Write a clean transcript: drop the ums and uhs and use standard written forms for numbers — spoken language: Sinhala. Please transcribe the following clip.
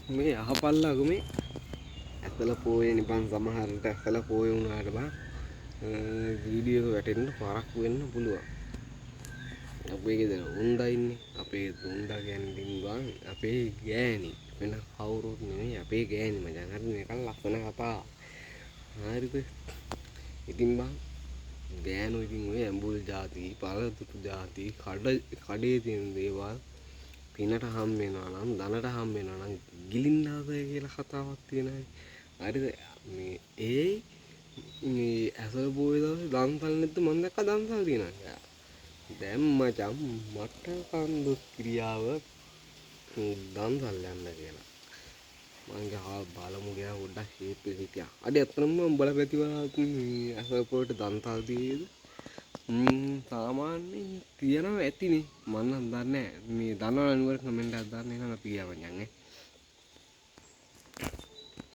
මේ අහපල්ලාගු මේ ඇසල පෝය නිබන් සමහරට ඇසල පෝය වුණාට බං වීඩියෝ එක වැටෙන්න පරක් වෙන්න පුළුවන්. අපේ ගෙදර උන්දා ඉන්නේ. අපේ උන්දා කියන්නේ බං අපේ ගෑණි. වෙන කවුරුත් නෙමෙයි අපේ ගෑණි මචං. හරි මේකල් ලස්සන කතා. හරිද? ඉතින් බං ගෑනු ඉතින් ඔය ඇඹුල් ಜಾති, පළතුරු ಜಾති, කඩේ තියෙන දේවල් පිනට හම් වෙනවා නම්, ධනට හම් වෙනවා නම් ගිලින්න ආසයි කියලා කතාවක් තියෙනවා. හරිද? මේ ඇසල පොයේ දවසේ දන්සල් නැද්ද මම දැක්ක දන්සල් තියෙනවා. දැන් මචං මට කන්දුස් ක්‍රියාව දන්සල් යන්න කියලා. මං ගහා බලමු ගියා පොඩ්ඩක් ෂේප් එක හිටියා. අද ඇත්තටම උඹලා පැතිවල ඇසල පොයට දන්සල් තියෙද? සාමාන්‍යයෙන් තියනවා ඇතිනේ. මම නම් දන්නේ නැහැ. මේ දන්නවනම් නුවර කමෙන්ට් එකක් දාන්න එනවා අපි ගියා මචං ඈ.